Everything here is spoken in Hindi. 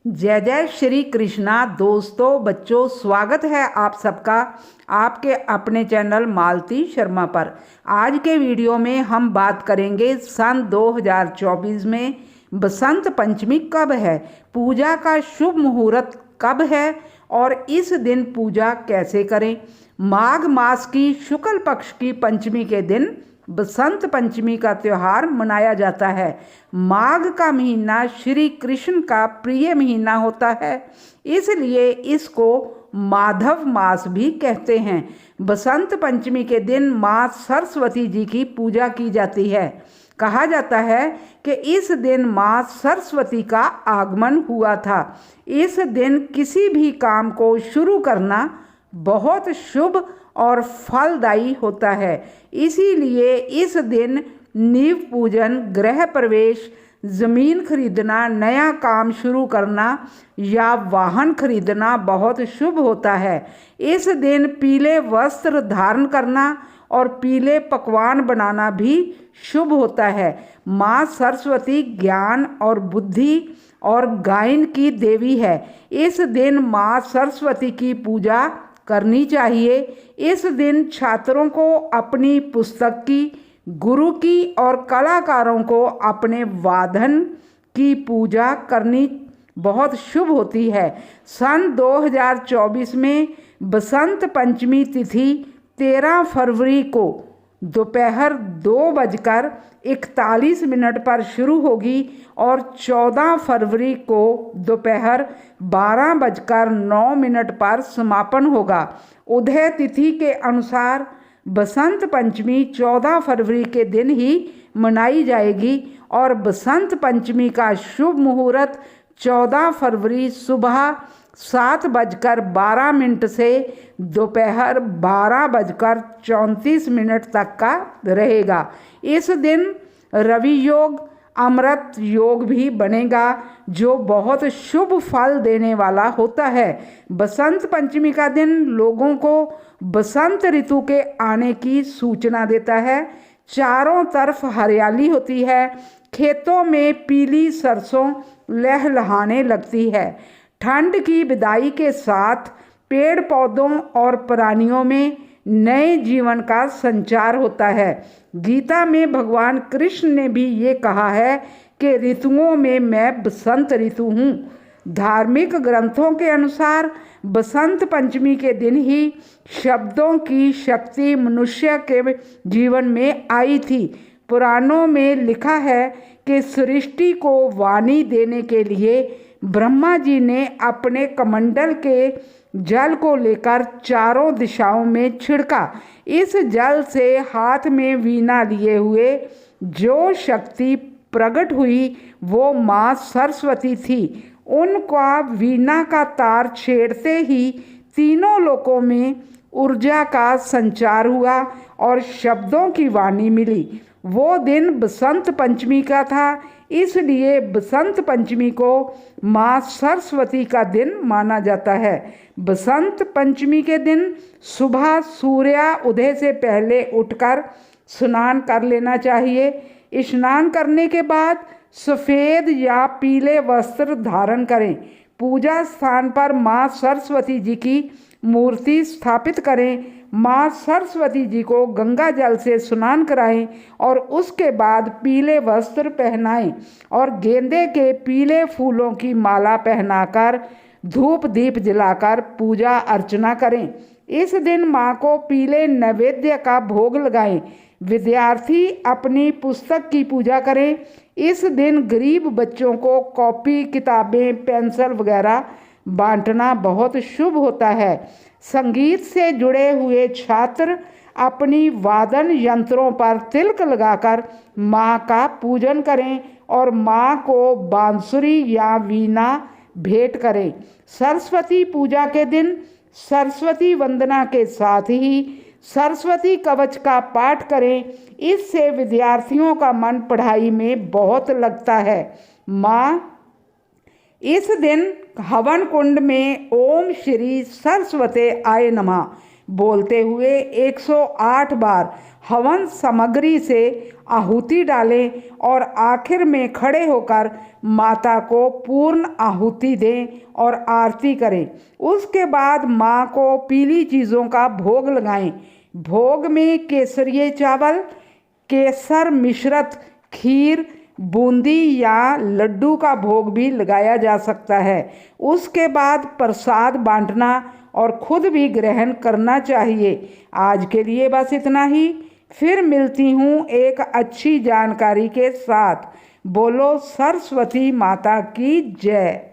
जय जय श्री कृष्णा। दोस्तों, बच्चों, स्वागत है आप सबका आपके अपने चैनल मालती शर्मा पर। आज के वीडियो में हम बात करेंगे सन 2024 में बसंत पंचमी कब है, पूजा का शुभ मुहूर्त कब है और इस दिन पूजा कैसे करें। माघ मास की शुक्ल पक्ष की पंचमी के दिन बसंत पंचमी का त्यौहार मनाया जाता है। माघ का महीना श्री कृष्ण का प्रिय महीना होता है, इसलिए इसको माधव मास भी कहते हैं। बसंत पंचमी के दिन माँ सरस्वती जी की पूजा की जाती है। कहा जाता है कि इस दिन माँ सरस्वती का आगमन हुआ था। इस दिन किसी भी काम को शुरू करना बहुत शुभ और फलदायी होता है। इसीलिए इस दिन नींव पूजन, गृह प्रवेश, ज़मीन खरीदना, नया काम शुरू करना या वाहन खरीदना बहुत शुभ होता है। इस दिन पीले वस्त्र धारण करना और पीले पकवान बनाना भी शुभ होता है। माँ सरस्वती ज्ञान और बुद्धि और गायन की देवी है। इस दिन माँ सरस्वती की पूजा करनी चाहिए। इस दिन छात्रों को अपनी पुस्तक की, गुरु की और कलाकारों को अपने वादन की पूजा करनी बहुत शुभ होती है। सन 2024 में बसंत पंचमी तिथि 13 फरवरी को दोपहर 2:41 पर शुरू होगी और 14 फरवरी को दोपहर 12:09 पर समापन होगा। उदय तिथि के अनुसार बसंत पंचमी 14 फरवरी के दिन ही मनाई जाएगी और बसंत पंचमी का शुभ मुहूर्त 14 फरवरी सुबह 7:12 से दोपहर 12:34 तक का रहेगा। इस दिन रवि योग, अमृत योग भी बनेगा, जो बहुत शुभ फल देने वाला होता है। बसंत पंचमी का दिन लोगों को बसंत ऋतु के आने की सूचना देता है। चारों तरफ हरियाली होती है, खेतों में पीली सरसों लहलहाने लगती है। ठंड की विदाई के साथ पेड़ पौधों और प्राणियों में नए जीवन का संचार होता है। गीता में भगवान कृष्ण ने भी ये कहा है कि ऋतुओं में मैं बसंत ऋतु हूँ। धार्मिक ग्रंथों के अनुसार बसंत पंचमी के दिन ही शब्दों की शक्ति मनुष्य के जीवन में आई थी। पुराणों में लिखा है कि सृष्टि को वाणी देने के लिए ब्रह्मा जी ने अपने कमंडल के जल को लेकर चारों दिशाओं में छिड़का। इस जल से हाथ में वीणा लिए हुए जो शक्ति प्रकट हुई वो माँ सरस्वती थी। उनका वीणा का तार छेड़ते ही तीनों लोकों में ऊर्जा का संचार हुआ और शब्दों की वाणी मिली। वो दिन बसंत पंचमी का था, इसलिए बसंत पंचमी को माँ सरस्वती का दिन माना जाता है। बसंत पंचमी के दिन सुबह सूर्य उदय से पहले उठकर स्नान कर लेना चाहिए। स्नान करने के बाद सफ़ेद या पीले वस्त्र धारण करें। पूजा स्थान पर माँ सरस्वती जी की मूर्ति स्थापित करें। माँ सरस्वती जी को गंगा जल से स्नान कराएं और उसके बाद पीले वस्त्र पहनाएं और गेंदे के पीले फूलों की माला पहनाकर धूप दीप जलाकर पूजा अर्चना करें। इस दिन माँ को पीले नैवेद्य का भोग लगाएं। विद्यार्थी अपनी पुस्तक की पूजा करें। इस दिन गरीब बच्चों को कॉपी, किताबें, पेंसिल वगैरह बांटना बहुत शुभ होता है। संगीत से जुड़े हुए छात्र अपनी वादन यंत्रों पर तिलक लगाकर माँ का पूजन करें और माँ को बांसुरी या वीणा भेंट करें। सरस्वती पूजा के दिन सरस्वती वंदना के साथ ही सरस्वती कवच का पाठ करें। इससे विद्यार्थियों का मन पढ़ाई में बहुत लगता है। माँ इस दिन हवन कुंड में ओम श्री सरस्वते आय नमः बोलते हुए 108 बार हवन सामग्री से आहुति डालें और आखिर में खड़े होकर माता को पूर्ण आहुति दें और आरती करें। उसके बाद माँ को पीली चीज़ों का भोग लगाएं। भोग में केसरिये चावल, केसर मिश्रित खीर, बूंदी या लड्डू का भोग भी लगाया जा सकता है। उसके बाद प्रसाद बांटना और खुद भी ग्रहण करना चाहिए। आज के लिए बस इतना ही। फिर मिलती हूँ एक अच्छी जानकारी के साथ। बोलो सरस्वती माता की जय।